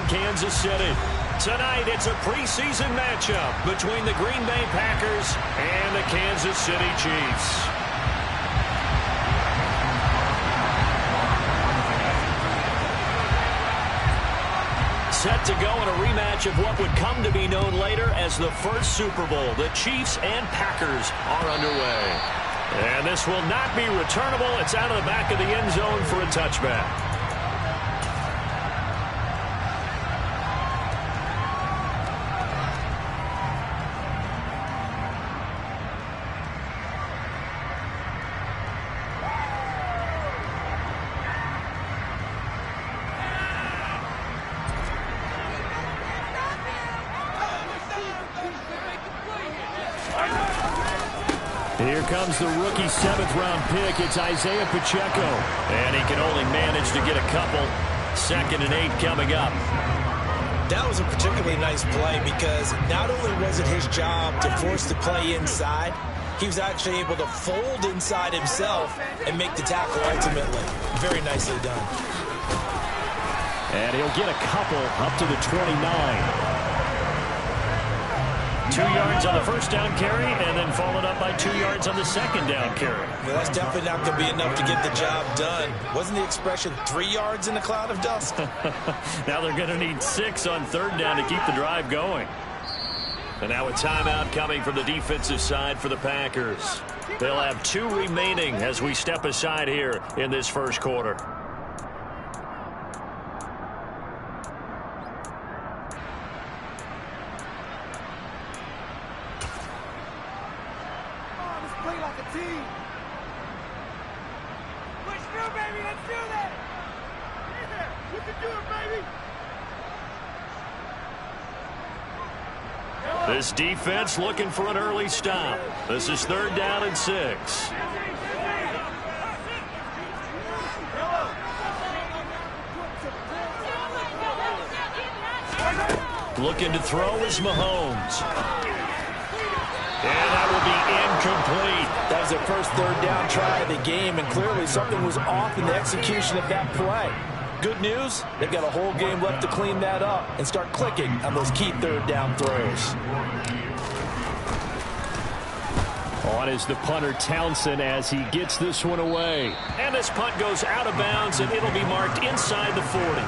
Kansas City. Tonight, it's a preseason matchup between the Green Bay Packers and the Kansas City Chiefs. Set to go in a rematch of what would come to be known later as the first Super Bowl. The Chiefs and Packers are underway. And this will not be returnable. It's out of the back of the end zone for a touchback. Here comes the rookie 7th-round pick. It's Isaiah Pacheco. And he can only manage to get a couple. 2nd and 8 coming up. That was a particularly nice play because not only was it his job to force the play inside, he was actually able to fold inside himself and make the tackle ultimately. Very nicely done. And he'll get a couple up to the 29. 2 yards on the first down carry, and then followed up by 2 yards on the second down carry. Well, that's definitely not going to be enough to get the job done. Wasn't the expression 3 yards in a cloud of dust? Now they're going to need 6 on 3rd down to keep the drive going. And now a timeout coming from the defensive side for the Packers. They'll have 2 remaining as we step aside here in this first quarter. This defense looking for an early stop. This is 3rd down and 6. Looking to throw is Mahomes. And that will be incomplete. That was their first 3rd down try of the game, and clearly something was off in the execution of that play. Good news, they've got a whole game left to clean that up and start clicking on those key 3rd down throws. On is the punter Townsend as he gets this one away. And this punt goes out of bounds, and it'll be marked inside the 40.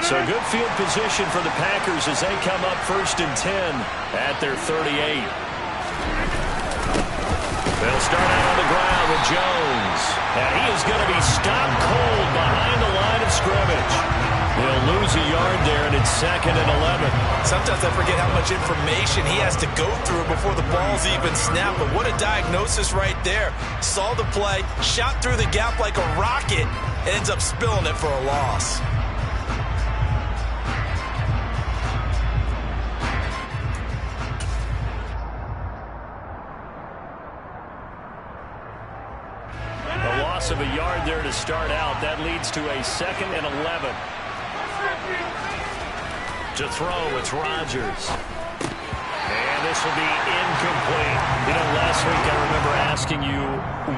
So good field position for the Packers as they come up 1st and 10 at their 38. They'll start out on the ground with Jones. And he is going to be stopped cold behind the line of scrimmage. He'll lose a yard there, and it's 2nd and 11. Sometimes I forget how much information he has to go through before the ball's even snapped. But what a diagnosis right there. Saw the play, shot through the gap like a rocket, and ends up spilling it for a loss. Of a yard there to start out. That leads to a 2nd and 11. To throw, it's Rodgers. And this will be incomplete. You know, last week I remember asking you,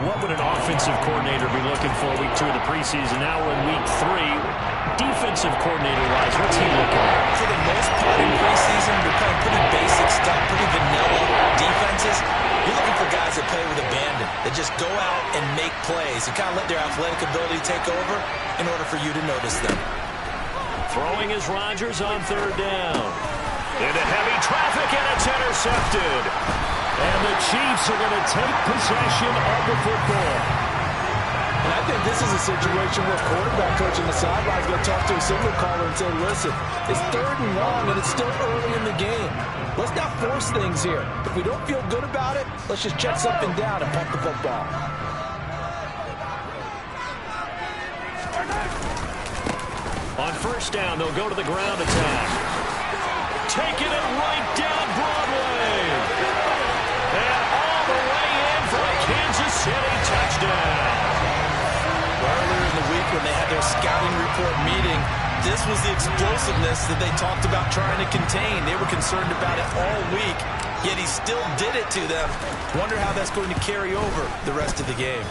what would an offensive coordinator be looking for week 2 of the preseason? Now we're in week 3. Defensive coordinator-wise, what's he looking at? For the most part in preseason, we're playing pretty basic stuff, pretty vanilla defenses. You're looking for guys that play with abandon, that just go out and make plays and kind of let their athletic ability take over in order for you to notice them. Throwing is Rodgers on 3rd down. Into heavy traffic, and it's intercepted. And the Chiefs are going to take possession of the football. And I think this is a situation where quarterback coach on the sideline is going to talk to a signal caller and say, listen, it's 3rd and long, and it's still early in the game. Let's not force things here. If we don't feel good about it, let's just check something down and pump the football. On 1st down, they'll go to the ground attack. Taking it right This was the explosiveness that they talked about trying to contain. They were concerned about it all week, yet he still did it to them. Wonder how that's going to carry over the rest of the game.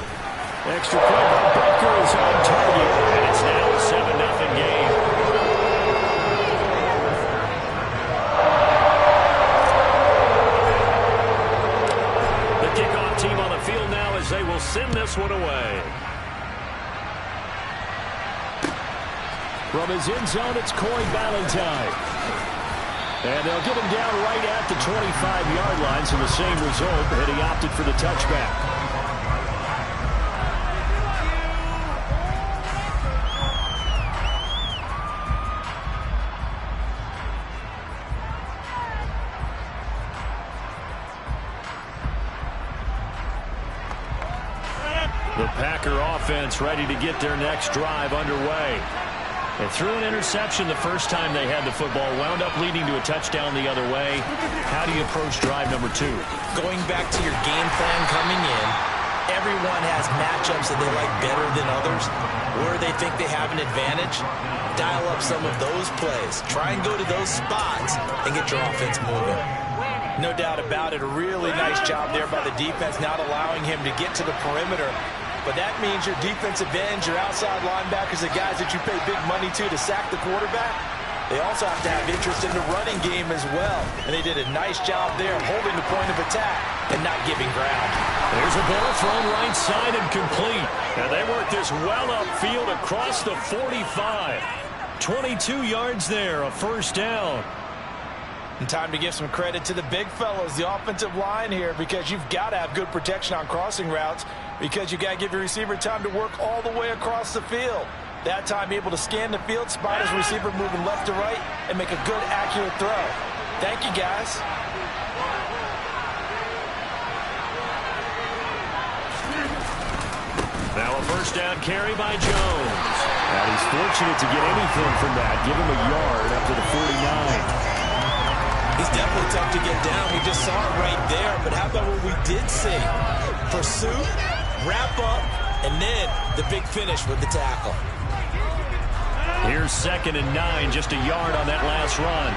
Extra point by Booker is on target, and it's now a 7-0 game. The kickoff team on the field now as they will send this one away. From his end zone, it's Corey Ballantyne. And they'll get him down right at the 25-yard line, so the same result, but he opted for the touchback. The Packer offense ready to get their next drive underway. They threw an interception the first time they had the football, wound up leading to a touchdown the other way. How do you approach drive number 2? Going back to your game plan coming in, everyone has matchups that they like better than others. Where they think they have an advantage, dial up some of those plays. Try and go to those spots and get your offense moving. No doubt about it, a really nice job there by the defense, not allowing him to get to the perimeter. But that means your defensive ends, your outside linebackers, the guys that you pay big money to sack the quarterback, they also have to have interest in the running game as well. And they did a nice job there holding the point of attack and not giving ground. There's a ball thrown right side and complete. And they work this well upfield across the 45. 22 yards there, a first down. And time to give some credit to the big fellows, the offensive line here, because you've got to have good protection on crossing routes, because you've got to give your receiver time to work all the way across the field. That time able to scan the field, spot his receiver moving left to right, and make a good, accurate throw. Thank you, guys. Now a first down carry by Jones. And he's fortunate to get anything from that. Give him a yard up to the 49. He's definitely tough to get down. We just saw it right there. But how about what we did see? Pursuit, wrap up, and then the big finish with the tackle. Here's 2nd and 9, just a yard on that last run.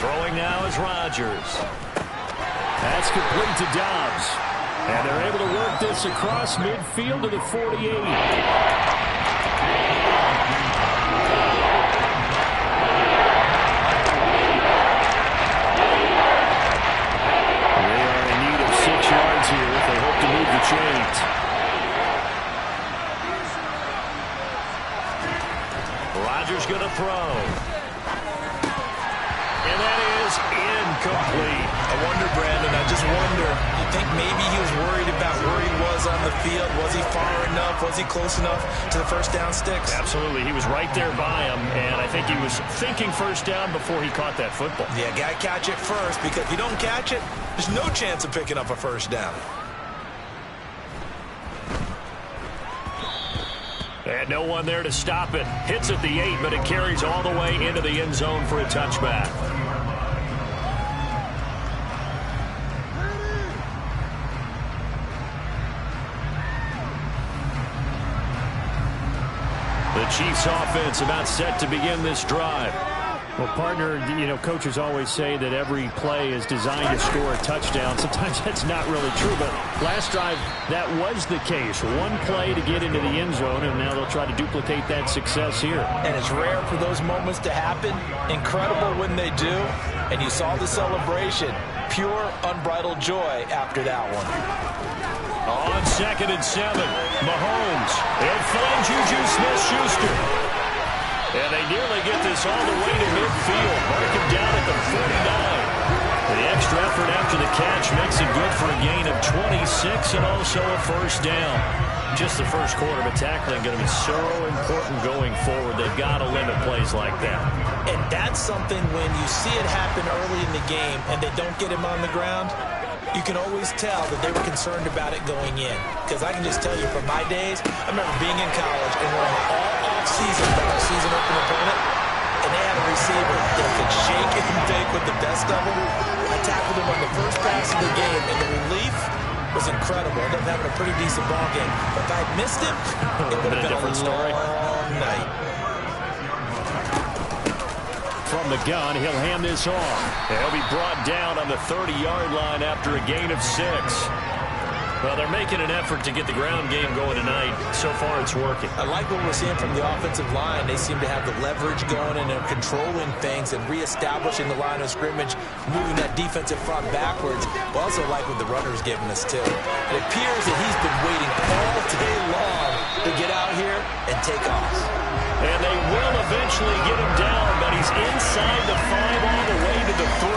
Throwing now is Rodgers. That's complete to Dobbs. And they're able to work this across midfield to the 48. Here if they hope to move the chains. Rodgers going to throw. And that is incomplete. I wonder, Brandon, I just wonder, you think maybe he was worried about where he was on the field? Was he far enough? Was he close enough to the first down sticks? Absolutely. He was right there by him, and I think he was thinking first down before he caught that football. Yeah, got to catch it first, because if you don't catch it, there's no chance of picking up a first down. And no one there to stop it. Hits at the 8, but it carries all the way into the end zone for a touchback. The Chiefs offense about set to begin this drive. Well, partner, you know, coaches always say that every play is designed to score a touchdown. Sometimes that's not really true, but last drive, that was the case. One play to get into the end zone, and now they'll try to duplicate that success here. And it's rare for those moments to happen. Incredible when they do. And you saw the celebration. Pure, unbridled joy after that one. On 2nd and 7, Mahomes. They'll find Juju Smith-Schuster. And they nearly get this all the way to midfield. Mark him down at the 49. The extra effort after the catch makes it good for a gain of 26 and also a first down. Just the first quarter, but tackling going to be so important going forward. They've got to limit plays like that. And that's something when you see it happen early in the game and they don't get him on the ground, you can always tell that they were concerned about it going in. Because I can just tell you from my days, I remember being in college and we're all off-season for our season open opponent, and they had a receiver that could shake and bake with the best of them. I tackled him on the first pass of the game, and the relief was incredible. Ended up having a pretty decent ball game. But if I had missed him, it would have been a different story. Night. From the gun, he'll hand this off. He'll be brought down on the 30-yard line after a gain of 6. Well, they're making an effort to get the ground game going tonight. So far, it's working. I like what we're seeing from the offensive line. They seem to have the leverage going, and they're controlling things and reestablishing the line of scrimmage, moving that defensive front backwards. But also like what the runner's giving us, too. It appears that he's been waiting all day long to get out here and take off. And they will eventually get him down, but he's inside the 5 all the way to the 3.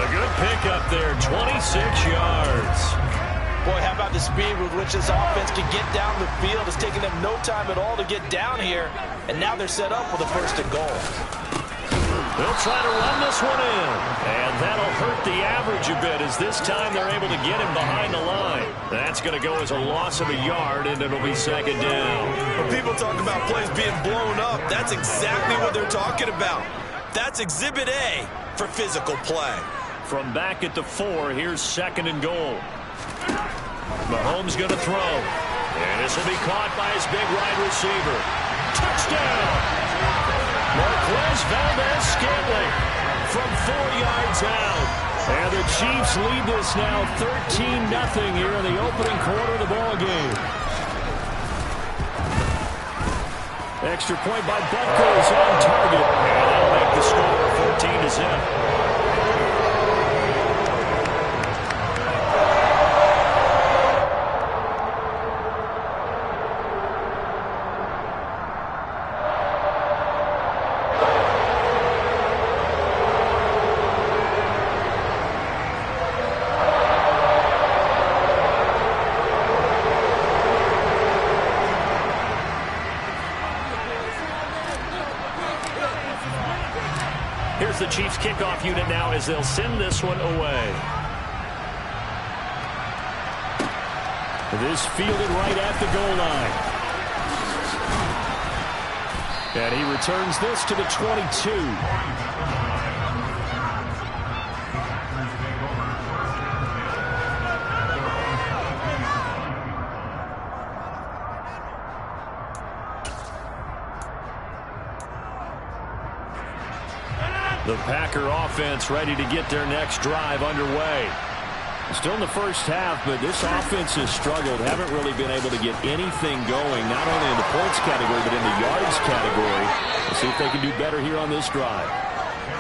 A good pickup there, 26 yards. Boy, how about the speed with which this offense can get down the field? It's taking them no time at all to get down here, and now they're set up with a 1st and goal. They'll try to run this one in, and that'll hurt the average a bit as this time they're able to get him behind the line. That's going to go as a loss of a yard, and it'll be 2nd down. When people talk about plays being blown up, that's exactly what they're talking about. That's Exhibit A for physical play. From back at the 4, here's 2nd and goal. Mahomes going to throw. And this will be caught by his big wide receiver. Touchdown! Marquez Valdez-Scantling from 4 yards out. And the Chiefs lead this now 13-0 here in the opening quarter of the ball game. Extra point by Butker is on target. And that'll make the score 14-0. Here's the Chiefs kickoff unit now as they'll send this one away. This fielded right at the goal line. And he returns this to the 22. The Packer offense ready to get their next drive underway. Still in the first half, but this offense has struggled. Haven't really been able to get anything going, not only in the points category, but in the yards category. We'll see if they can do better here on this drive.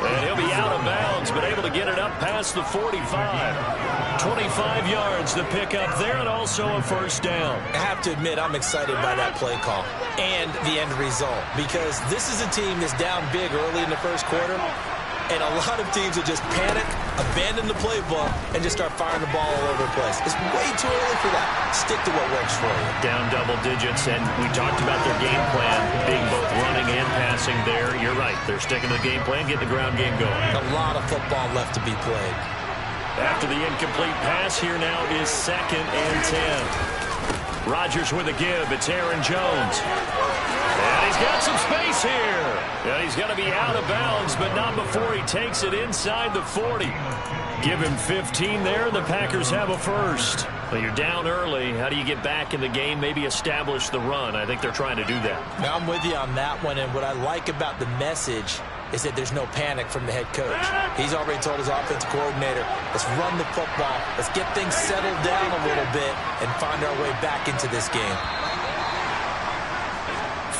And he'll be out of bounds, but able to get it up past the 45. 25 yards to pick up there, and also a 1st down. I have to admit, I'm excited by that play call and the end result, because this is a team that's down big early in the 1st quarter, and a lot of teams will just panic, abandon the playbook, and just start firing the ball all over the place. It's way too early for that. Stick to what works for you. Down double digits, and we talked about their game plan being both running and passing there. You're right. They're sticking to the game plan, getting the ground game going. A lot of football left to be played. After the incomplete pass, here now is 2nd and 10. Rodgers with a give. It's Aaron Jones. And he's got some space here. And he's going to be out of bounds, but not before he takes it inside the 40. Give him 15 there. The Packers have a 1st. Well, you're down early. How do you get back in the game, maybe establish the run? I think they're trying to do that. Now, I'm with you on that one, and what I like about the message is that there's no panic from the head coach. He's already told his offensive coordinator, let's run the football, let's get things settled down a little bit and find our way back into this game.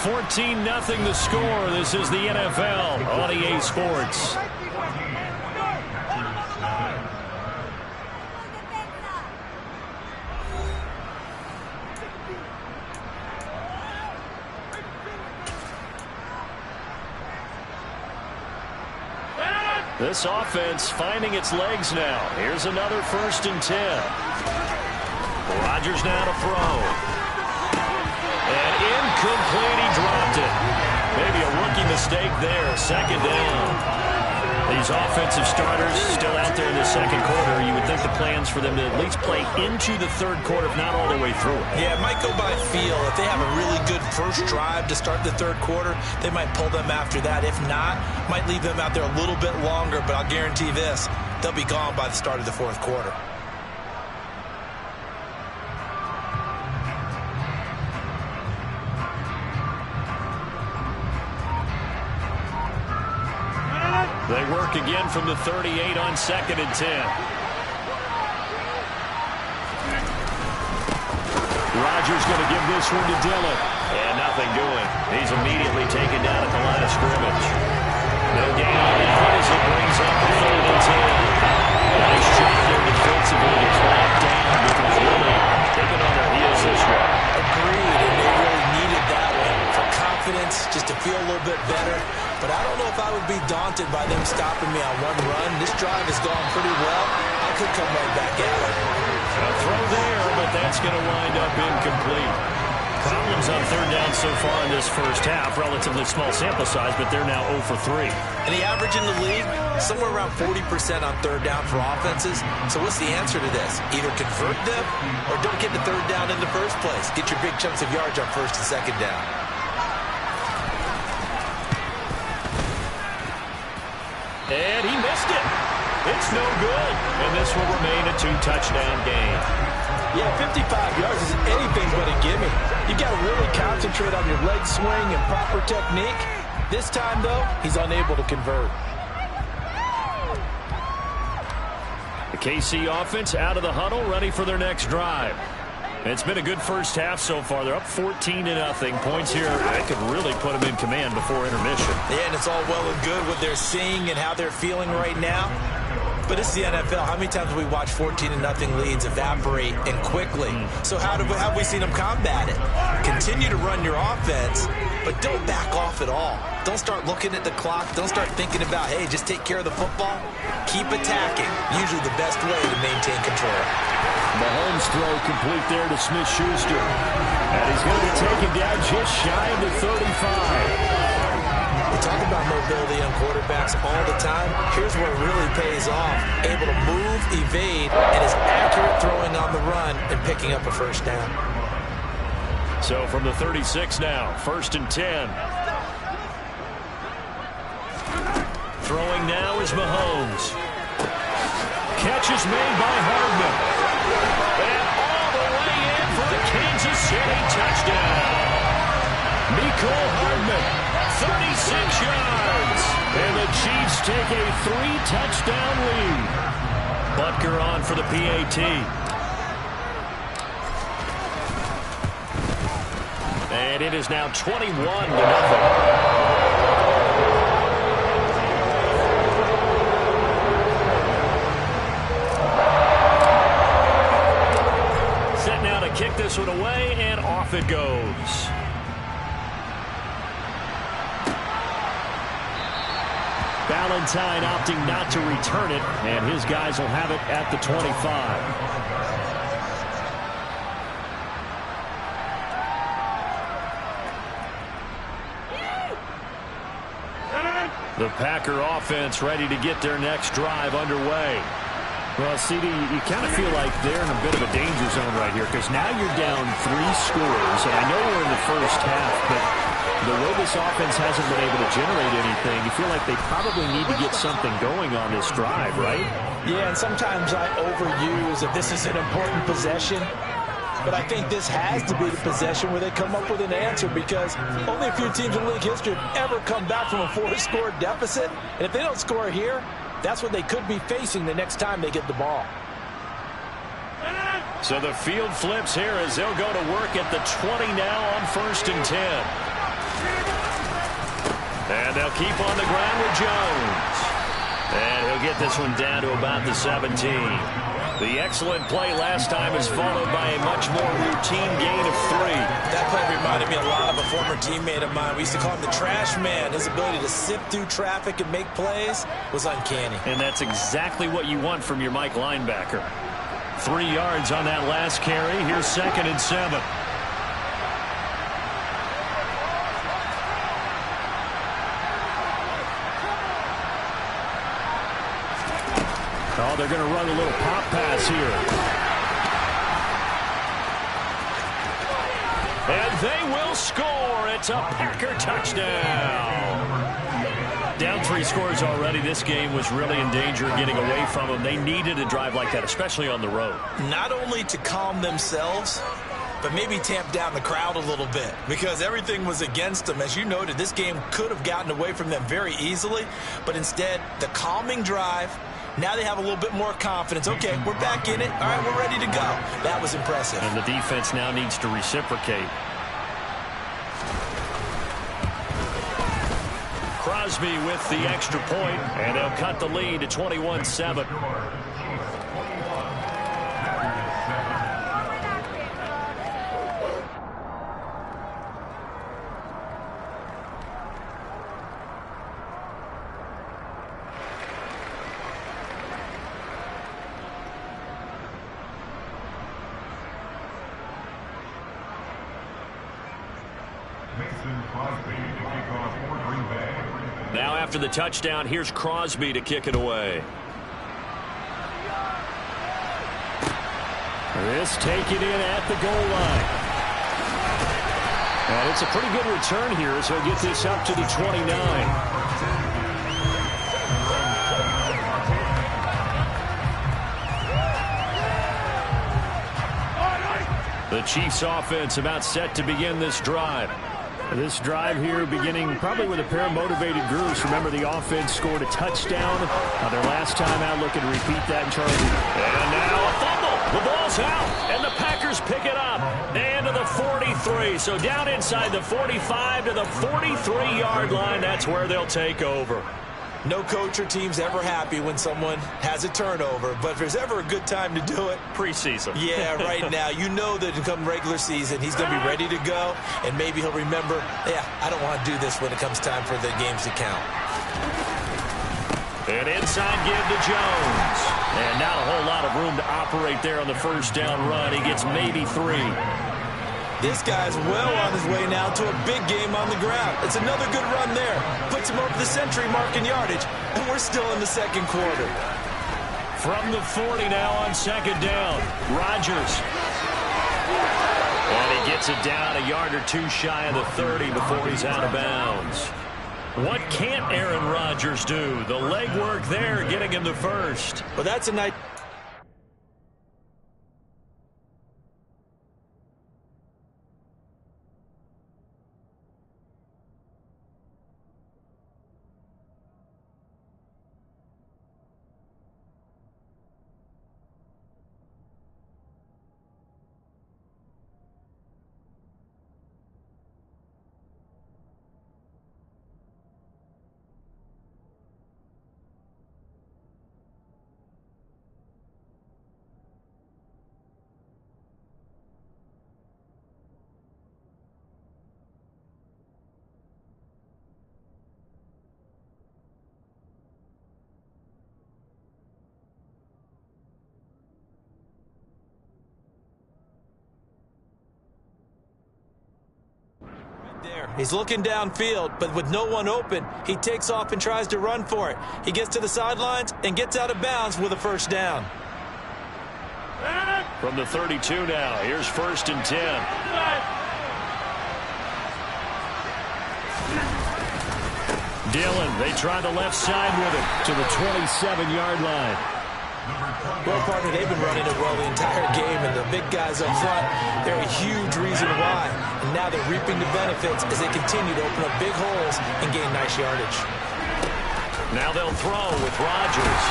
14-0 the score. This is the NFL on EA Sports. This offense finding its legs now. Here's another 1st and 10. Rodgers now to throw. And incomplete, he dropped it. Maybe a rookie mistake there. 2nd down. These offensive starters still out there in the 2nd quarter. You would think the plans for them to at least play into the 3rd quarter, if not all the way through it. Yeah, it might go by feel. If they have a really good first drive to start the 3rd quarter, they might pull them after that. If not, might leave them out there a little bit longer, but I'll guarantee this, they'll be gone by the start of the 4th quarter. They work again from the 38 on 2nd and 10. Rodgers going to give this one to Dillon. And nothing doing. He's immediately taken down at the line of scrimmage. No gain on that as it brings up the 3rd and 10. Nice job there defensively to clamp down because really they've been on their heels this way. Agreed, and they really needed that one for confidence, just to feel a little bit better. But I don't know if I would be daunted by them stopping me on one run. This drive has gone pretty well. I could come right back at it. A throw there, but that's going to wind up incomplete. Problems on 3rd down so far in this first half. Relatively small sample size, but they're now 0 for 3. And the average in the league, somewhere around 40% on 3rd down for offenses. So what's the answer to this? Either convert them or don't get the 3rd down in the first place. Get your big chunks of yards on 1st and 2nd down. And he missed it. It's no good. And this will remain a 2-touchdown game. Yeah, 55 yards is anything but a gimme. You got to really concentrate on your leg swing and proper technique. This time, though, he's unable to convert. The KC offense out of the huddle, ready for their next drive. It's been a good first half so far. They're up 14-0. Points here, that could really put them in command before intermission. Yeah, and it's all well and good what they're seeing and how they're feeling right now. But it's the NFL. How many times have we watched 14-0 leads evaporate and quickly? So how have we seen them combat it? Continue to run your offense, but don't back off at all. Don't start looking at the clock. Don't start thinking about, hey, just take care of the football. Keep attacking. Usually the best way to maintain control. Mahomes throw complete there to Smith-Schuster. And he's going to be taken down just shy of the 35. We talk about mobility on quarterbacks all the time. Here's where it really pays off. Able to move, evade, and is accurate throwing on the run and picking up a 1st down. So from the 36 now, 1st and 10. Throwing now is Mahomes. Catch is made by Hardman. And all the way in for a Kansas City touchdown. Mecole Hardman. 36 yards. And the Chiefs take a 3-touchdown lead. Butker on for the PAT. And it is now 21-0. Kick this one away, and off it goes. Valentine opting not to return it, and his guys will have it at the 25. The Packer offense ready to get their next drive underway. Well, CD, you kind of feel like they're in a bit of a danger zone right here because now you're down 3 scores. And I know we're in the first half, but the way this offense hasn't been able to generate anything, you feel like they probably need to get something going on this drive, right? Yeah, and sometimes I overuse that this is an important possession. But I think this has to be the possession where they come up with an answer because only a few teams in league history have ever come back from a 4-score deficit. And if they don't score here, that's what they could be facing the next time they get the ball. So the field flips here as they'll go to work at the 20 now on 1st and 10. And they'll keep on the ground with Jones. And he'll get this one down to about the 17. The excellent play last time is followed by a much more routine gain of 3. That play reminded me a lot of a former teammate of mine. We used to call him the trash man. His ability to sift through traffic and make plays was uncanny. And that's exactly what you want from your Mike linebacker. 3 yards on that last carry. Here's 2nd and 7. Oh, they're going to run a little pop pass here. And they will score. It's a Packer touchdown. Down 3 scores already. This game was really in danger of getting away from them. They needed a drive like that, especially on the road. Not only to calm themselves, but maybe tamp down the crowd a little bit because everything was against them. As you noted, this game could have gotten away from them very easily, but instead, the calming drive, now they have a little bit more confidence. Okay, we're back in it. All right, we're ready to go. That was impressive. And the defense now needs to reciprocate. Crosby with the extra point, and they'll cut the lead to 21-7. Now after the touchdown, here's Crosby to kick it away. This taken in at the goal line. And it's a pretty good return here, so he'll get this up to the 29. The Chiefs offense about set to begin this drive. This drive here beginning probably with a pair of motivated groups. Remember, the offense scored a touchdown on their last time out. Looking to repeat that in Charlie. And now a fumble. The ball's out, and the Packers pick it up. And to the 43. So down inside the 45 to the 43-yard line. That's where they'll take over. No coach or team's ever happy when someone has a turnover, but if there's ever a good time to do it, preseason. Yeah, right now. You know that come regular season, he's going to be ready to go, and maybe he'll remember, yeah, I don't want to do this when it comes time for the games to count. An inside give to Jones. And not a whole lot of room to operate there on the first down run. He gets maybe 3. This guy's well on his way now to a big game on the ground. It's another good run there. Puts him over the century mark in yardage, and we're still in the second quarter. From the 40 now on second down, Rodgers. And he gets it down a yard or two shy of the 30 before he's out of bounds. What can't Aaron Rodgers do? The legwork there getting him the first. Well, that's a nice... He's looking downfield, but with no one open, he takes off and tries to run for it. He gets to the sidelines and gets out of bounds with a first down. From the 32 now, here's 1st and 10. Dillon, they try the left side with him to the 27-yard line. Well, partner, they've been running it well the entire game, and the big guys up front, they're a huge reason why. And now they're reaping the benefits as they continue to open up big holes and gain nice yardage. Now they'll throw with Rodgers.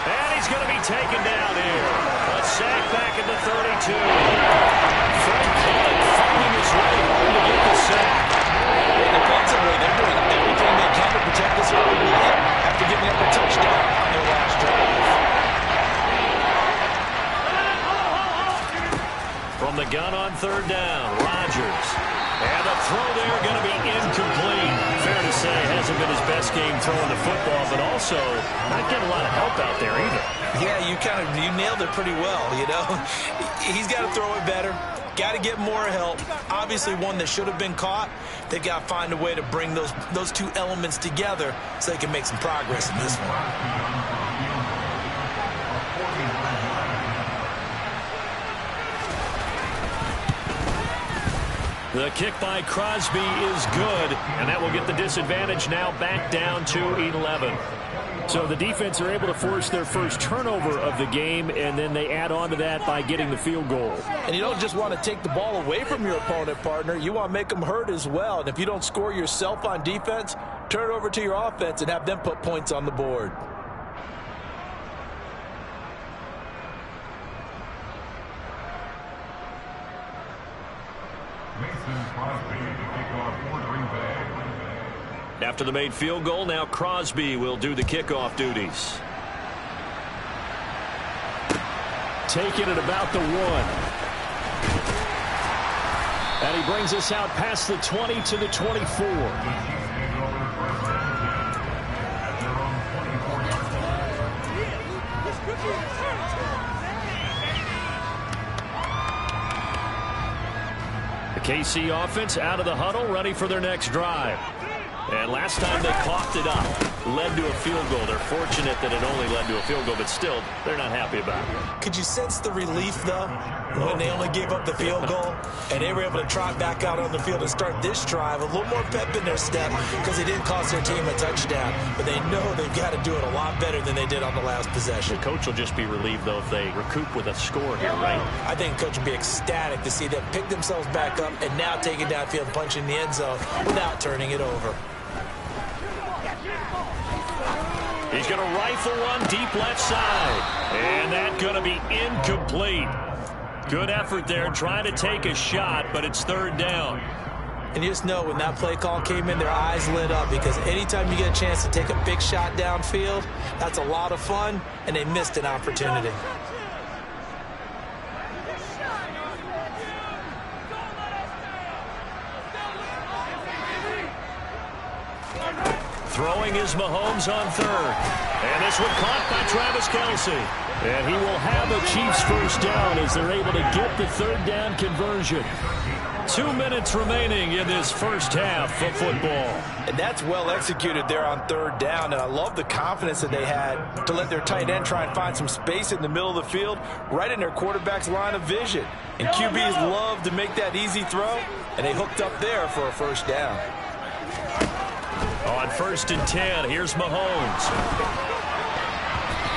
And he's going to be taken down here. A sack back at the 32. Frank Clark finding his way home to get the sack. Defensively, they're doing everything they can to protect this early lead after giving up a touchdown on their last drive. From the gun on 3rd down, Rodgers. And the throw there going to be incomplete. Fair to say, hasn't been his best game throwing the football, but also not getting a lot of help out there either. Yeah, you nailed it pretty well, you know. He's got to throw it better. Got to get more help. Obviously one that should have been caught. They've got to find a way to bring those two elements together so they can make some progress in this one. The kick by Crosby is good, and that will get the disadvantage now back down to 11. So the defense are able to force their first turnover of the game, and then they add on to that by getting the field goal. And you don't just want to take the ball away from your opponent, partner. You want to make them hurt as well. And if you don't score yourself on defense, turn it over to your offense and have them put points on the board. After the made field goal, now Crosby will do the kickoff duties. Taking it about the 1. And he brings us out past the 20 to the 24. The KC offense out of the huddle, ready for their next drive. And last time they coughed it up, led to a field goal. They're fortunate that it only led to a field goal, but still, they're not happy about it. Could you sense the relief, though, when they only gave up the field goal and they were able to trot back out on the field and start this drive? A little more pep in their step because they didn't cost their team a touchdown, but they know they've got to do it a lot better than they did on the last possession. The coach will just be relieved, though, if they recoup with a score here, right? I think coach will be ecstatic to see them pick themselves back up and now take it downfield and punch in the end zone without turning it over. He's going to rifle one deep left side. And that's going to be incomplete. Good effort there trying to take a shot, but it's third down. And you just know when that play call came in, their eyes lit up because anytime you get a chance to take a big shot downfield, that's a lot of fun, and they missed an opportunity. Throwing is Mahomes on third. And this one caught by Travis Kelce. And he will have a Chiefs first down as they're able to get the third down conversion. 2 minutes remaining in this first half of football. And that's well executed there on third down. And I love the confidence that they had to let their tight end try and find some space in the middle of the field, right in their quarterback's line of vision. And QBs love to make that easy throw, and they hooked up there for a first down. On 1st and 10, here's Mahomes.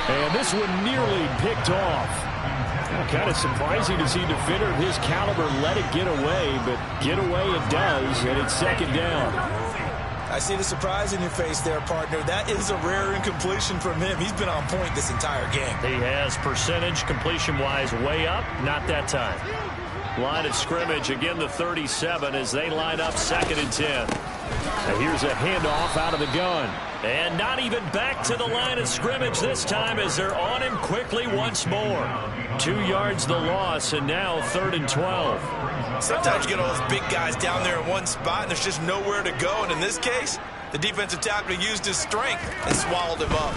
And this one nearly picked off. Kind of surprising to see a defender of his caliber let it get away, but get away it does, and it's second down. I see the surprise in your face there, partner. That is a rare incompletion from him. He's been on point this entire game. He has percentage completion-wise way up, not that time. Line of scrimmage, again the 37 as they line up 2nd and 10. Now here's a handoff out of the gun. And not even back to the line of scrimmage this time as they're on him quickly once more. 2 yards the loss, and now 3rd and 12. Sometimes you get all those big guys down there in one spot, and there's just nowhere to go. And in this case, the defensive tackle used his strength and swallowed him up.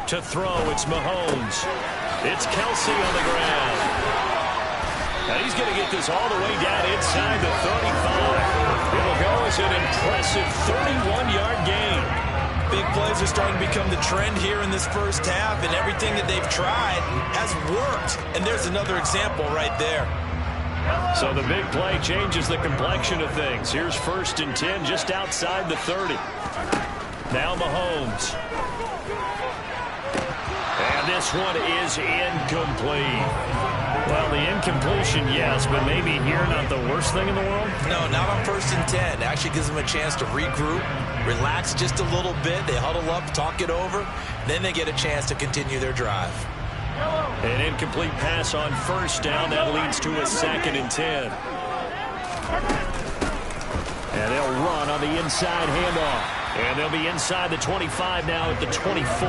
To throw, it's Mahomes. It's Kelce on the ground. And he's going to get this all the way down inside the 35. It'll go as an impressive 31-yard gain. Big plays are starting to become the trend here in this first half, and everything that they've tried has worked. And there's another example right there. So the big play changes the complexion of things. Here's 1st and 10 just outside the 30. Now Mahomes. And this one is incomplete. Well, the incompletion, yes, but maybe here not the worst thing in the world? No, not on 1st and 10. It actually gives them a chance to regroup, relax just a little bit. They huddle up, talk it over. Then they get a chance to continue their drive. An incomplete pass on 1st down. That leads to a 2nd and 10. And they'll run on the inside handoff. And they'll be inside the 25 now at the 24.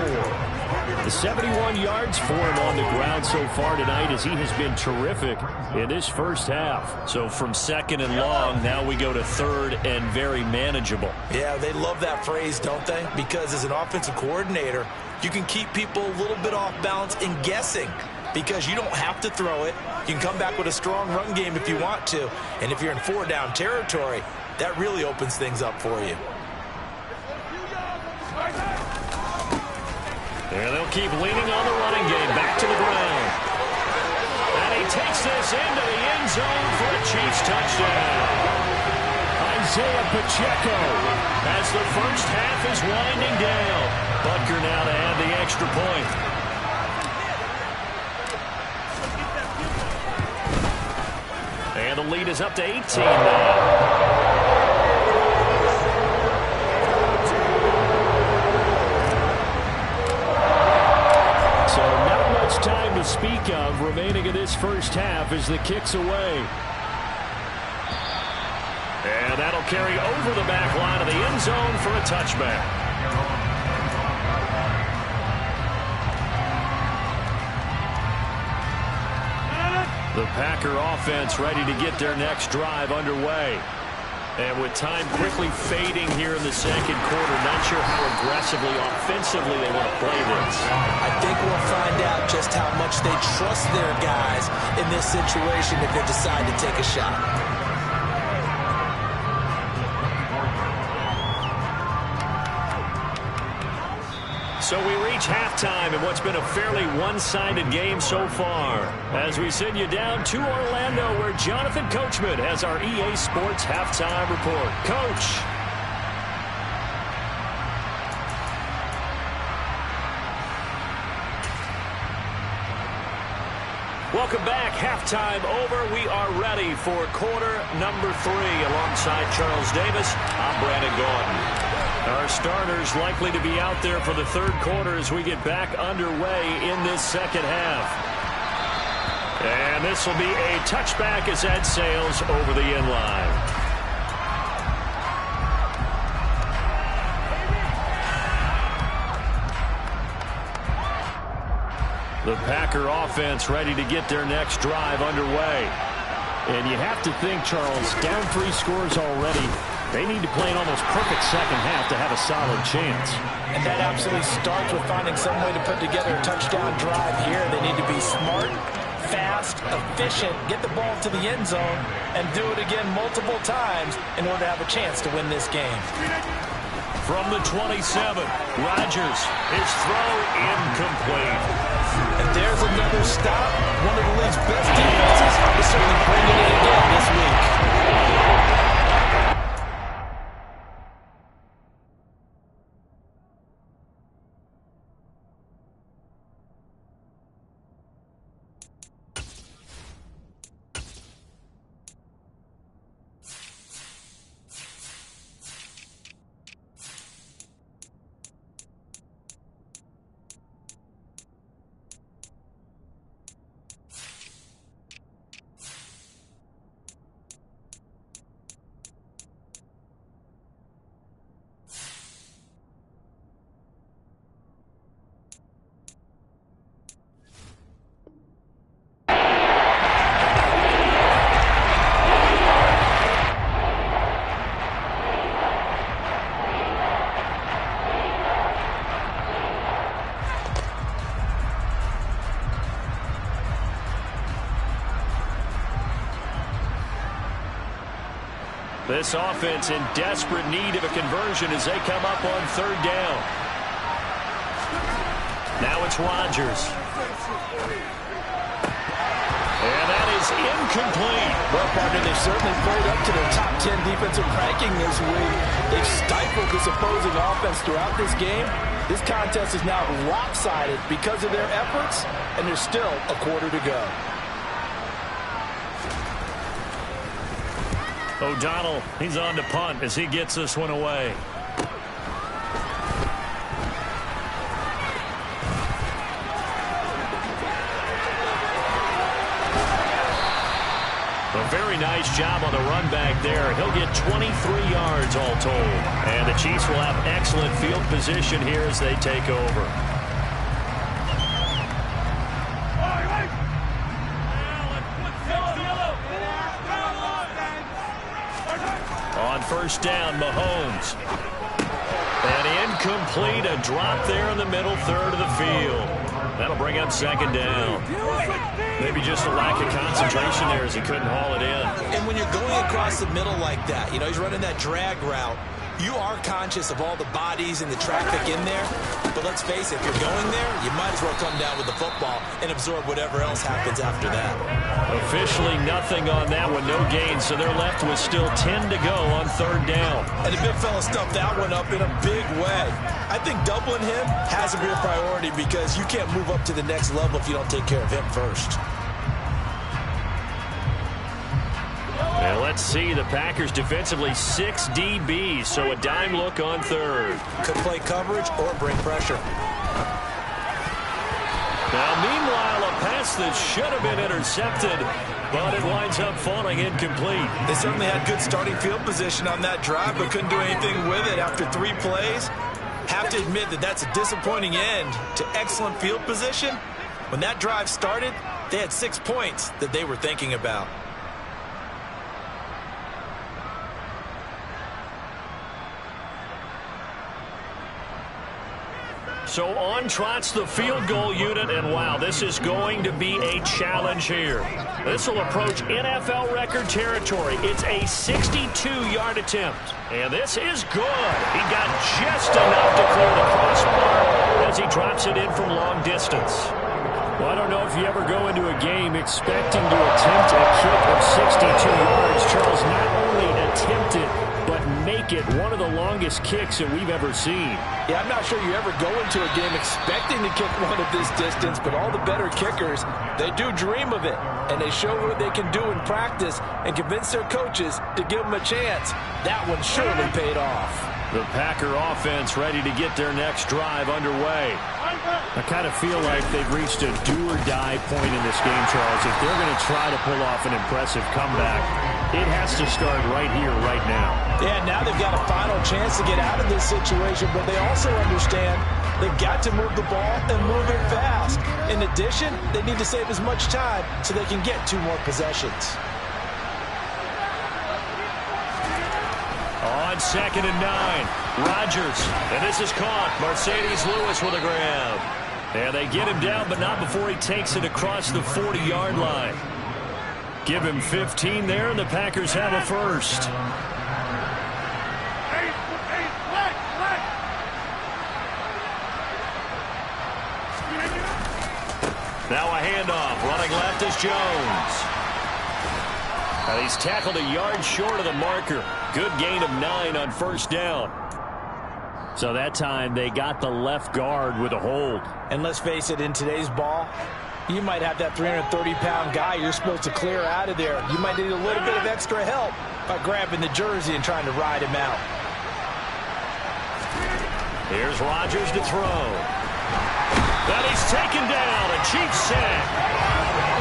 The 71 yards for him on the ground so far tonight as he has been terrific in this first half. So from 2nd and long, now we go to 3rd and very manageable. Yeah, they love that phrase, don't they? Because as an offensive coordinator, you can keep people a little bit off balance and guessing because you don't have to throw it. You can come back with a strong run game if you want to. And if you're in 4-down territory, that really opens things up for you. And they'll keep leaning on the running game. Back to the ground. And he takes this into the end zone for a Chiefs touchdown. Isaiah Pacheco as the first half is winding down. Butker now to add the extra point. And the lead is up to 18 now. Time to speak of remaining in this first half as the kick's away. And that'll carry over the back line of the end zone for a touchback. The Packer offense ready to get their next drive underway. And with time quickly fading here in the second quarter, not sure how aggressively, offensively they want to play this. I think we'll find out just how much they trust their guys in this situation if they decide to take a shot. So we reach halftime in what's been a fairly one-sided game so far. As we send you down to Orlando, where Jonathan Coachman has our EA Sports Halftime Report. Coach. Welcome back. Halftime over. We are ready for quarter number 3. Alongside Charles Davis, I'm Brandon Gaudin. Our starters likely to be out there for the third quarter as we get back underway in this second half. And this will be a touchback as that sails over the end line. The Packer offense ready to get their next drive underway. And you have to think, Charles, down 3 scores already. They need to play an almost perfect second half to have a solid chance. And that absolutely starts with finding some way to put together a touchdown drive here. They need to be smart, fast, efficient, get the ball to the end zone, and do it again multiple times in order to have a chance to win this game. From the 27, Rodgers, his throw incomplete. And there's another stop. One of the league's best defenses is certainly bringing it again this week. This offense in desperate need of a conversion as they come up on third down. Now it's Rodgers. And that is incomplete. Well, partner, they've certainly played up to their top 10 defensive ranking this week. They've stifled this opposing offense throughout this game. This contest is now lopsided because of their efforts, and there's still a quarter to go. O'Donnell, he's on to punt as he gets this one away. A very nice job on the run back there. He'll get 23 yards all told. And the Chiefs will have excellent field position here as they take over. On first down, Mahomes. And incomplete, a drop there in the middle third of the field. That'll bring up second down. Maybe just a lack of concentration there as he couldn't haul it in. And when you're going across the middle like that, you know, he's running that drag route, You are conscious of all the bodies and the traffic in there, but let's face it, if you're going there, you might as well come down with the football and absorb whatever else happens after that. Officially nothing on that one, no gain, so they're left with still 10 to go on third down. And the big fella stuffed that one up in a big way. I think doubling him has to be a priority because you can't move up to the next level if you don't take care of him first. Well, let's see. The Packers defensively 6 DBs, so a dime look on third. Could play coverage or bring pressure. Now, meanwhile, a pass that should have been intercepted, but it winds up falling incomplete. They certainly had good starting field position on that drive, but couldn't do anything with it after 3 plays. Have to admit that that's a disappointing end to excellent field position. When that drive started, they had 6 points that they were thinking about. So on trots the field goal unit, and wow, this is going to be a challenge here. This will approach NFL record territory. It's a 62-yard attempt, and this is good. He got just enough to clear the crossbar as he drops it in from long distance. Well, I don't know if you ever go into a game expecting to attempt a kick of 62 yards. Charles, not only attempt it, but make it one of the longest kicks that we've ever seen. Yeah, I'm not sure you ever go into a game expecting to kick one of this distance, but all the better kickers, they do dream of it, and they show what they can do in practice and convince their coaches to give them a chance. That one surely paid off. The Packer offense ready to get their next drive underway. I kind of feel like they've reached a do-or-die point in this game, Charles. If they're going to try to pull off an impressive comeback, it has to start right here, right now. Yeah, now they've got a final chance to get out of this situation, but they also understand they've got to move the ball and move it fast. In addition, they need to save as much time so they can get 2 more possessions. On 2nd and 9, Rodgers, and this is caught. Mercedes Lewis with a grab. And they get him down, but not before he takes it across the 40-yard line. Give him 15 there, and the Packers have a first. Now a handoff. Running left is Jones. And he's tackled a yard short of the marker. Good gain of 9 on first down. So that time they got the left guard with a hold. And let's face it, in today's ball, you might have that 330-pound guy you're supposed to clear out of there. You might need a little bit of extra help by grabbing the jersey and trying to ride him out. Here's Rodgers to throw. Then he's taken down. A cheap sack.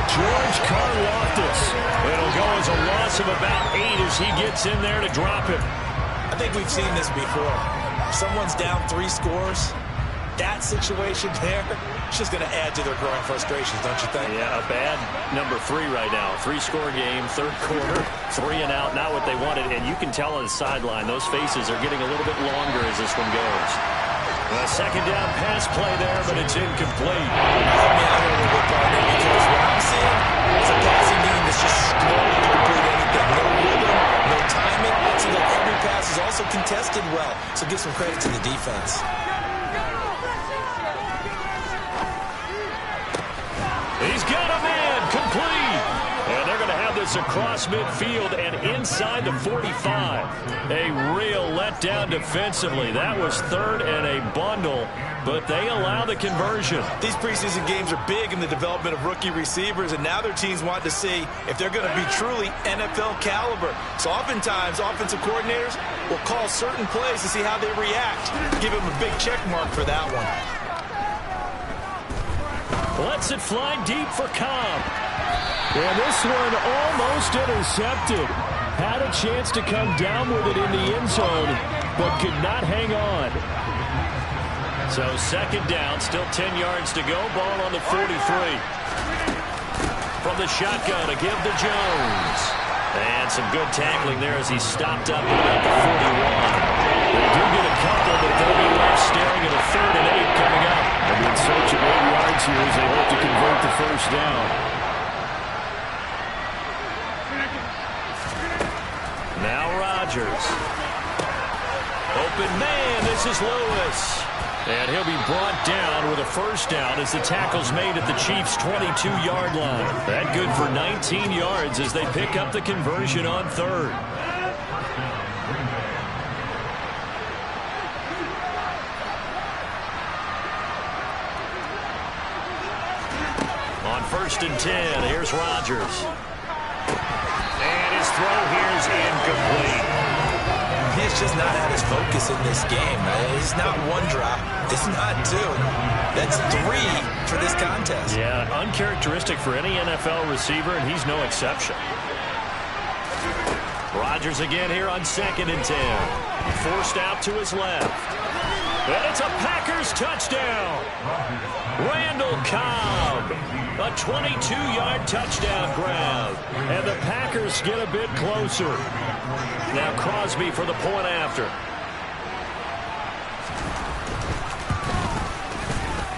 George Karlaftis. It'll go as a loss of about 8 as he gets in there to drop him. I think we've seen this before. Someone's down 3 scores. That situation there, it's just going to add to their growing frustrations, don't you think? Yeah, a bad number 3 right now. 3-score game, third quarter, 3 and out, not what they wanted. And you can tell on the sideline, those faces are getting a little bit longer as this one goes. A second down pass play there, but it's incomplete. Help me out here a little bit, partner, because what I'm seeing is a passing game that's just struggling to complete anything. No rhythm, no timing. Seems like every pass is also contested well. So give some credit to the defense. He's got a man, complete. And they're going to have this across midfield and inside the 45. A real letdown defensively. That was third and a bundle, but they allow the conversion. These preseason games are big in the development of rookie receivers, and now their teams want to see if they're going to be truly NFL caliber. So oftentimes, offensive coordinators will call certain plays to see how they react. Give them a big check mark for that one. Lets it fly deep for Cobb. And this one almost intercepted. Had a chance to come down with it in the end zone, but could not hang on. So second down, still 10 yards to go. Ball on the 43. From the shotgun, a give to Jones. And some good tackling there as he stopped up at the 41. They do get a couple, but they'll be left staring at a 3rd and 8 coming up. They'll be in search of 8 yards here as they hope to convert the first down. Now Rodgers. is Lewis. And he'll be brought down with a first down as the tackle's made at the Chiefs' 22-yard line. That good for 19 yards as they pick up the conversion on third. On 1st and 10, here's Rodgers. And his throw here is incomplete. He's just not at his focus in this game. It's not one drop. It's not two. That's 3 for this contest. Yeah, uncharacteristic for any NFL receiver, and he's no exception. Rodgers again here on 2nd and 10. Forced out to his left. And it's a Packers touchdown. Randall Cobb. A 22-yard touchdown grab. And the Packers get a bit closer. Now Crosby for the point after.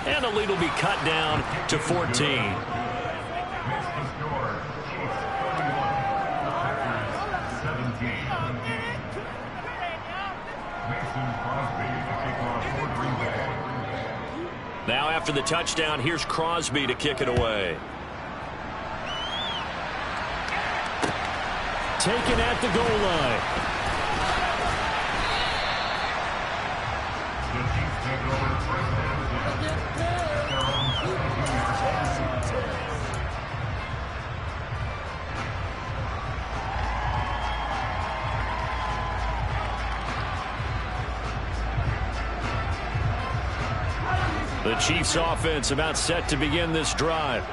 And the lead will be cut down to 14. Now after the touchdown, here's Crosby to kick it away. Taken at the goal line. The Chiefs offense about set to begin this drive.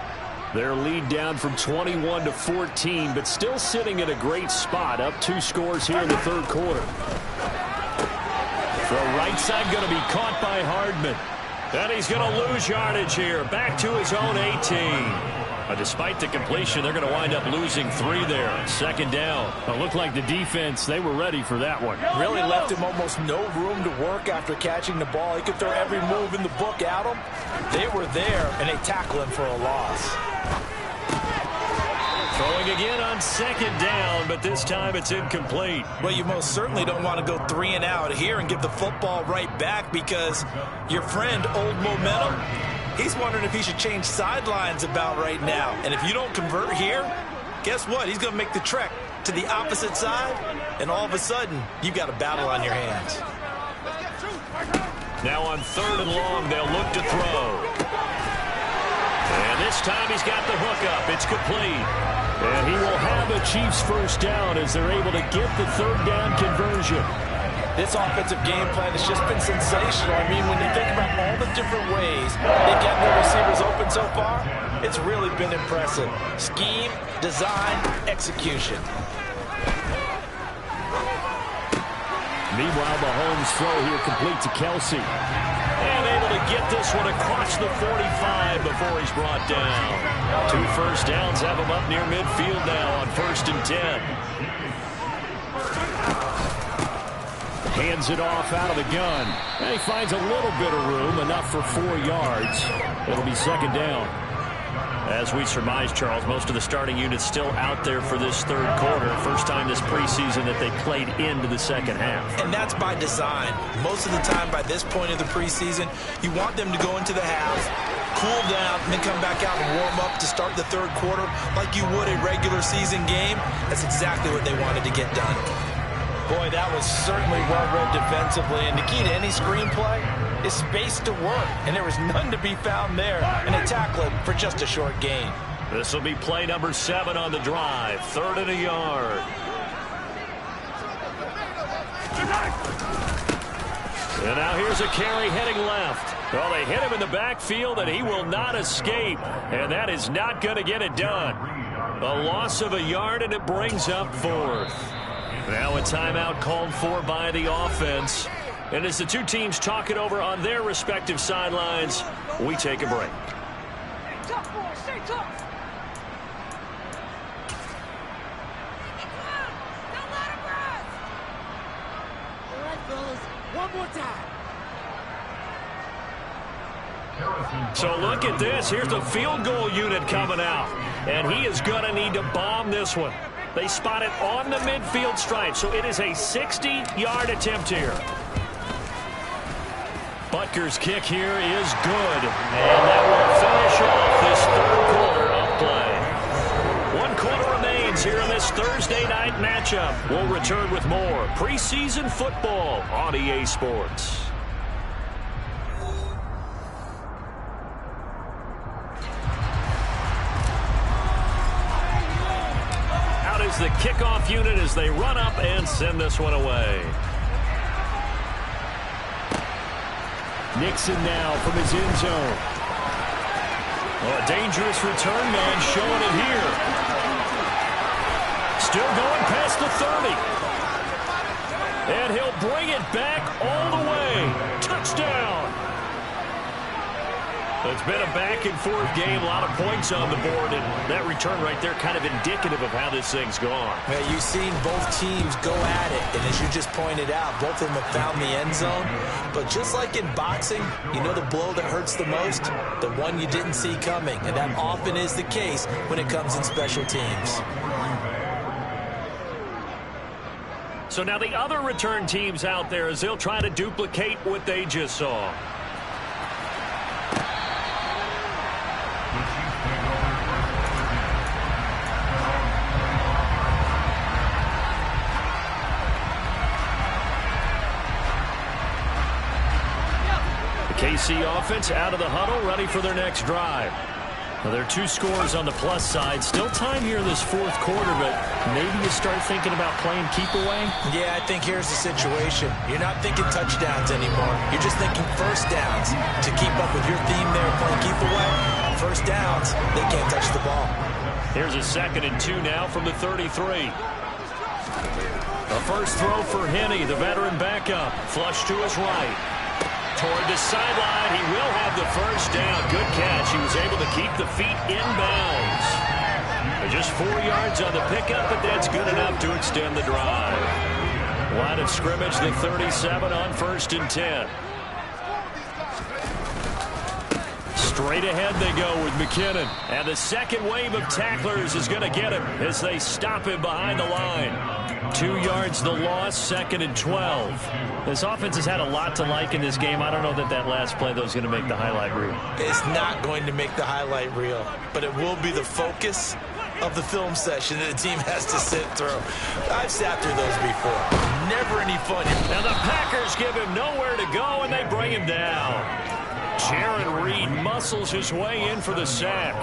Their lead down from 21 to 14, but still sitting at a great spot, up 2 scores here in the third quarter. The right side going to be caught by Hardman. And he's going to lose yardage here, back to his own 18. Despite the completion, they're going to wind up losing 3 there. 2nd down. It looked like the defense, they were ready for that one. Really left him almost no room to work after catching the ball. He could throw every move in the book at him. They were there, and they tackle him for a loss. Throwing again on 2nd down, but this time it's incomplete. Well, you most certainly don't want to go 3 and out here and give the football right back because your friend, Old Momentum, he's wondering if he should change sidelines about right now. And if you don't convert here, guess what? He's going to make the trek to the opposite side, and all of a sudden, you've got a battle on your hands. Now on 3rd and long, they'll look to throw. And this time he's got the hook up. It's complete. And he will have a Chiefs first down as they're able to get the 3rd down conversion. This offensive game plan has just been sensational. I mean, when you think about all the different ways they get their receivers open so far, it's really been impressive. Scheme, design, execution. Meanwhile, Mahomes' throw here complete to Kelsey. And able to get this one across the 45 before he's brought down. 2 first downs have him up near midfield now on 1st and 10. Hands it off out of the gun. And he finds a little bit of room, enough for 4 yards. It'll be 2nd down. As we surmise, Charles, most of the starting units still out there for this third quarter. First time this preseason that they played into the second half. And that's by design. Most of the time by this point of the preseason, you want them to go into the half, cool down, and then come back out and warm up to start the third quarter like you would a regular season game. That's exactly what they wanted to get done. Boy, that was certainly well-read defensively. And the key to any screenplay is space to work. And there was none to be found there. And they tackle it for just a short gain. This will be play number 7 on the drive. 3rd and a yard. And now here's a carry heading left. Well, they hit him in the backfield, and he will not escape. And that is not going to get it done. A loss of a yard, and it brings up 4th. Now a timeout called for by the offense. And as the two teams talk it over on their respective sidelines, we take a break. Stay tough, boys. Stay tough. Don't let him run. All right, fellas. One more time. So look at this. Here's the field goal unit coming out. And he is going to need to bomb this one. They spot it on the midfield stripe, so it is a 60-yard attempt here. Rutgers' kick here is good. And that will finish off this third quarter of play. 1 quarter remains here in this Thursday night matchup. We'll return with more preseason football on EA Sports. Out is the kickoff unit as they run up and send this one away. Nixon now from his end zone. Oh, a dangerous return man showing it here. Still going past the 30. And he'll bring it back all the way. Touchdown. It's been a back-and-forth game, a lot of points on the board, and that return right there kind of indicative of how this thing's gone. Yeah, you've seen both teams go at it, and as you just pointed out, both of them have found the end zone. But just like in boxing, you know the blow that hurts the most? The one you didn't see coming, and that often is the case when it comes in special teams. So now the other return teams out there as they'll try to duplicate what they just saw. KC offense out of the huddle, ready for their next drive. Well, there are 2 scores on the plus side. Still time here in this fourth quarter, but maybe you start thinking about playing keep away? Yeah, I think here's the situation. You're not thinking touchdowns anymore. You're just thinking first downs. To keep up with your theme there, playing keep away, first downs, they can't touch the ball. Here's a 2nd and 2 now from the 33. A first throw for Henney, the veteran backup. Flush to his right. Toward the sideline, he will have the first down. Good catch. He was able to keep the feet in bounds. Just 4 yards on the pickup, but that's good enough to extend the drive. Line of scrimmage, the 37 on 1st and 10. Straight ahead they go with McKinnon. And the second wave of tacklers is going to get him as they stop him behind the line. 2 yards the loss, 2nd and 12. This offense has had a lot to like in this game. I don't know that that last play, though, is going to make the highlight reel. It's not going to make the highlight reel, but it will be the focus of the film session that the team has to sit through. I've sat through those before. Never any fun. Now the Packers give him nowhere to go, and they bring him down. Jaron Reed muscles his way in for the sack.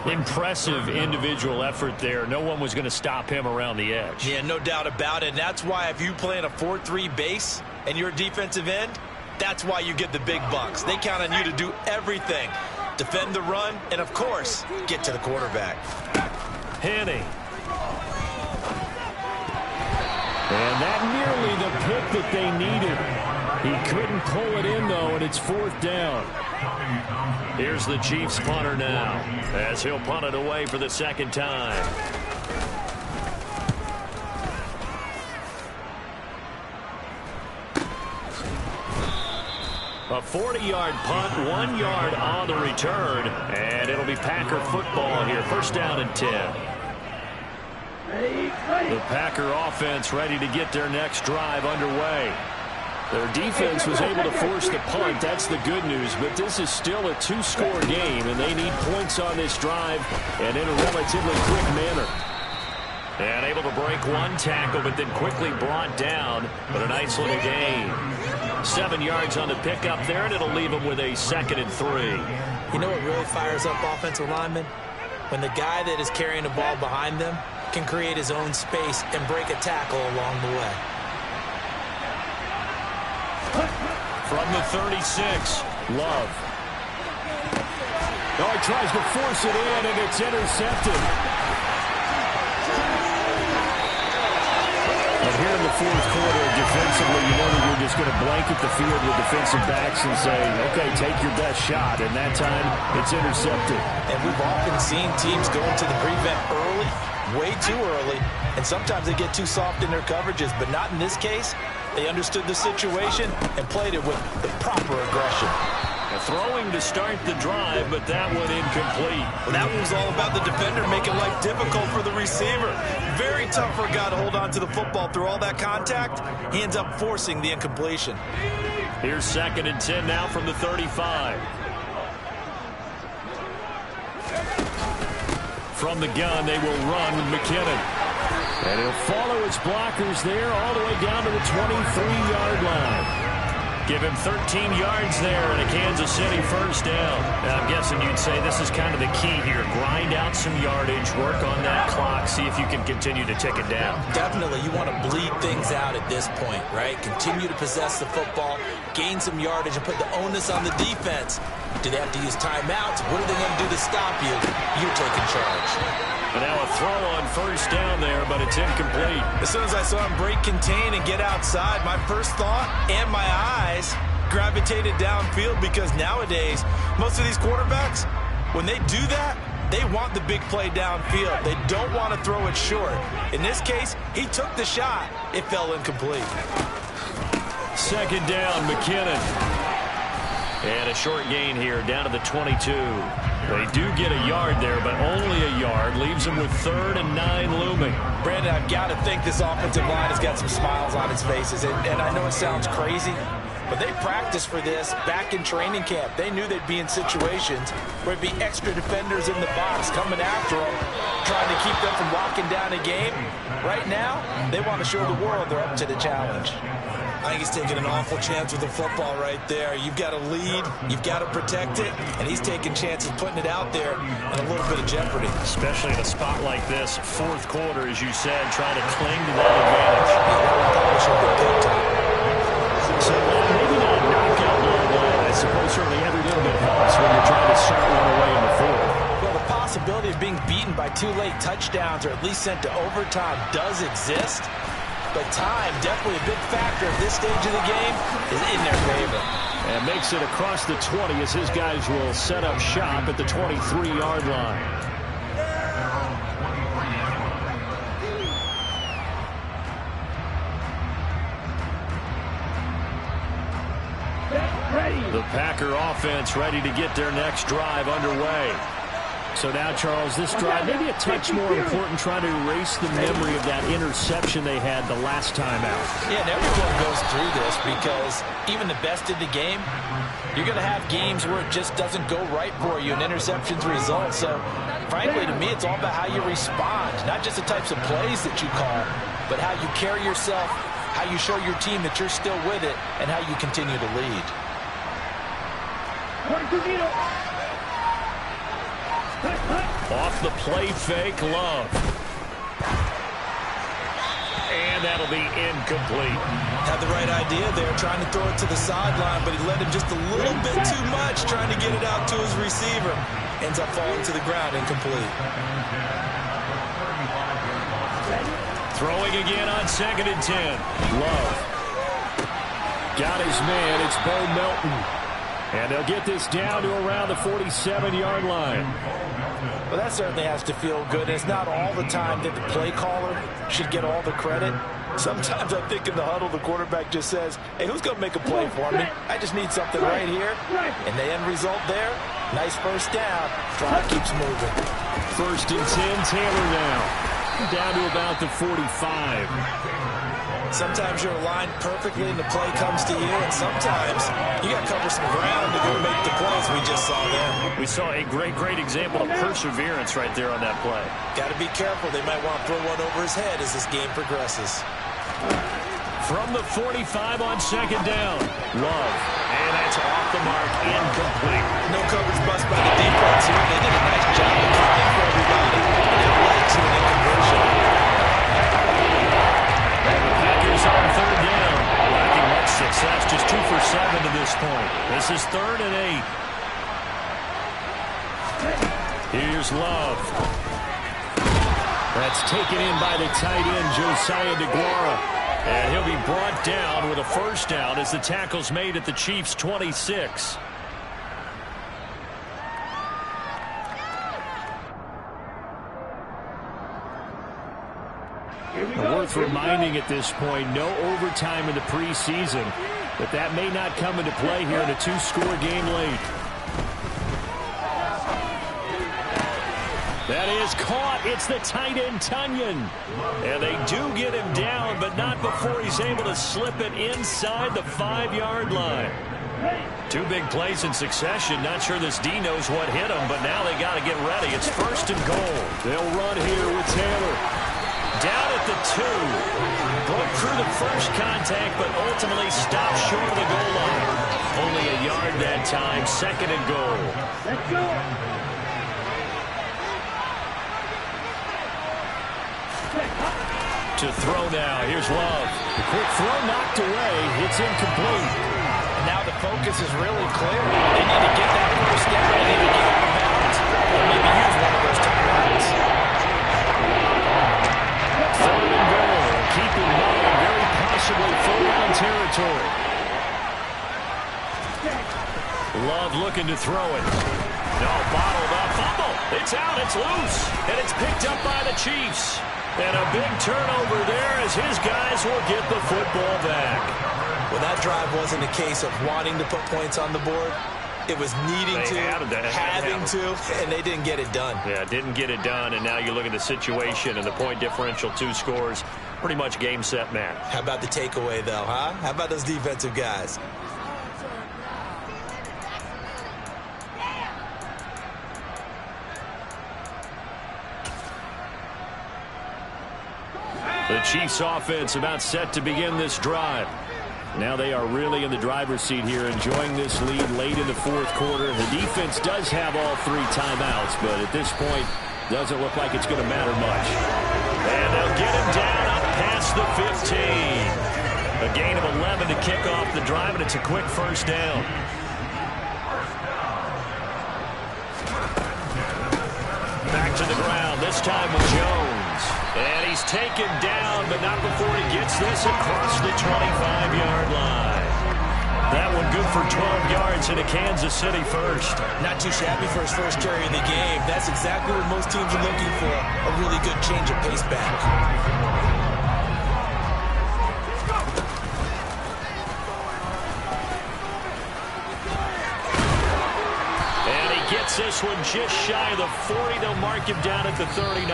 Impressive individual effort there. No one was going to stop him around the edge. Yeah, no doubt about it. And that's why if you play in a 4-3 base and you're a defensive end, that's why you get the big bucks. They count on you to do everything. Defend the run, and of course, get to the quarterback. Henney. And that nearly the pick that they needed. He couldn't pull it in, though, and it's 4th down. Here's the Chiefs punter now, as he'll punt it away for the 2nd time. A 40-yard punt, 1 yard on the return, and it'll be Packer football here. 1st down and 10. The Packer offense ready to get their next drive underway. Their defense was able to force the punt. That's the good news. But this is still a 2-score game, and they need points on this drive and in a relatively quick manner. And able to break 1 tackle, but then quickly brought down. But a nice little gain. 7 yards on the pickup there, and it'll leave them with a 2nd and 3. You know what really fires up offensive linemen? When the guy that is carrying the ball behind them can create his own space and break a tackle along the way. From the 36, Love. Oh, he tries to force it in, and it's intercepted. And here in the fourth quarter, defensively, you know that you're just going to blanket the field with defensive backs and say, okay, take your best shot. And that time, it's intercepted. And we've often seen teams go into the prevent early, way too early, and sometimes they get too soft in their coverages, but not in this case. They understood the situation and played it with the proper aggression. Throwing to start the drive, but that one incomplete. Well, that one was all about the defender making life difficult for the receiver. Very tough for a guy to hold on to the football through all that contact. He ends up forcing the incompletion. Here's 2nd and 10 now from the 35. From the gun, they will run with McKinnon. And he'll follow his blockers there all the way down to the 23-yard line. Give him 13 yards there and a Kansas City first down. And I'm guessing you'd say this is kind of the key here. Grind out some yardage, work on that clock, see if you can continue to tick it down. Definitely, you want to bleed things out at this point, right? Continue to possess the football, gain some yardage, and put the onus on the defense. Do they have to use timeouts? What are they going to do to stop you? You're taking charge. And now a throw on first down there, but it's incomplete. As soon as I saw him break contain and get outside, my first thought and my eyes gravitated downfield, because nowadays, most of these quarterbacks, when they do that, they want the big play downfield. They don't want to throw it short. In this case, he took the shot. It fell incomplete. 2nd down, McKinnon. And a short gain here, down to the 22. They do get a yard there, but only a yard. Leaves them with 3rd and 9 looming. Brandon, I've got to think this offensive line has got some smiles on its faces. And I know it sounds crazy, but they practiced for this back in training camp. They knew they'd be in situations where it'd be extra defenders in the box coming after them, trying to keep them from locking down a game. Right now, they want to show the world they're up to the challenge. I think he's taking an awful chance with the football right there. You've got to lead, you've got to protect it, and he's taking chances putting it out there in a little bit of jeopardy. Especially in a spot like this, 4th quarter, as you said, trying to cling to that advantage. So maybe not a knockout blow, but I suppose certainly every little bit helps when you're trying to start one away in the 4th. Well, the possibility of being beaten by 2 late touchdowns or at least sent to overtime does exist. But time, definitely a big factor at this stage of the game, is in their favor. And makes it across the 20 as his guys will set up shop at the 23-yard line. The Packer offense ready to get their next drive underway. So now, Charles, this drive maybe a touch more important, trying to erase the memory of that interception they had the last time out. Yeah, and everyone goes through this, because even the best in the game, you're going to have games where it just doesn't go right for you and interceptions result. So, frankly, to me, it's all about how you respond, not just the types of plays that you call, but how you carry yourself, how you show your team that you're still with it, and how you continue to lead. Off the play fake, Love. And that'll be incomplete. Had the right idea there, trying to throw it to the sideline, but he let him just a little bit too much, trying to get it out to his receiver. Ends up falling to the ground, incomplete. Throwing again on 2nd and 10. Love. Got his man. It's Bo Melton. And they'll get this down to around the 47-yard line. Well, that certainly has to feel good. It's not all the time that the play caller should get all the credit. Sometimes I think in the huddle, the quarterback just says, hey, who's going to make a play for me? I just need something right here. And the end result there, nice first down. Drive keeps moving. 1st and 10, Taylor now. Down to about the 45. Sometimes you're aligned perfectly and the play comes to you, and sometimes you got to cover some ground to go make the plays we just saw there. We saw a great example of perseverance right there on that play. Got to be careful. They might want to throw one over his head as this game progresses. From the 45 on 2nd down. Love. And that's off the mark, incomplete. No coverage bust by the defense here. They did a nice job of accounting for everybody. That led to an inconversion. Packers on 3rd down. Lacking much success, just 2 for 7 to this point. This is 3rd and 8. Here's Love. That's taken in by the tight end, Josiah DeGuara. And he'll be brought down with a first down as the tackle's made at the Chiefs' 26. Worth reminding at this point, no overtime in the preseason, but that may not come into play here in a 2-score game late. That is caught. It's the tight end, Tunyon. And they do get him down, but not before he's able to slip it inside the 5-yard line. Two big plays in succession. Not sure this D knows what hit him, but now they got to get ready. It's 1st and goal. They'll run here with Taylor. Down at the 2. Broke through the first contact, but ultimately stopped short of the goal line. Only a yard that time. 2nd and goal. Let's go. To throw now. Here's Love. The quick throw knocked away. It's incomplete. And now the focus is really clear. They need to get that first down. They need to get out of bounds. Or maybe use one of those timeouts. 3rd and goal. Keep in mind, very possibly full-on territory. Love looking to throw it. No, bottled up. Fumble. It's out. It's loose. And it's picked up by the Chiefs. And a big turnover there as his guys will get the football back. Well, that drive wasn't a case of wanting to put points on the board. It was needing having to, and they didn't get it done. Yeah, didn't get it done, and now you look at the situation and the point differential, 2 scores, pretty much game, set, match. How about the takeaway, though, huh? How about those defensive guys? The Chiefs offense about set to begin this drive. Now they are really in the driver's seat here, enjoying this lead late in the 4th quarter. The defense does have all 3 timeouts, but at this point, doesn't look like it's going to matter much. And they'll get him down up past the 15. A gain of 11 to kick off the drive, and it's a quick 1st down. Back to the ground, this time with Jones. And he's taken down, but not before he gets this across the 25-yard line. That one good for 12 yards in a Kansas City first. Not too shabby for his first carry of the game. That's exactly what most teams are looking for, a really good change of pace back. Gets this one just shy of the 40. They'll mark him down at the 39.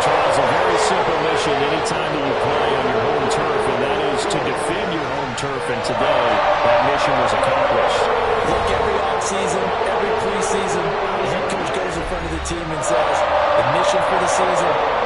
Charles, a very simple mission anytime that you play on your home turf, and that is to defend your home turf. And today, that mission was accomplished. Look, every offseason, every preseason, the head coach goes in front of the team and says, the mission for the season,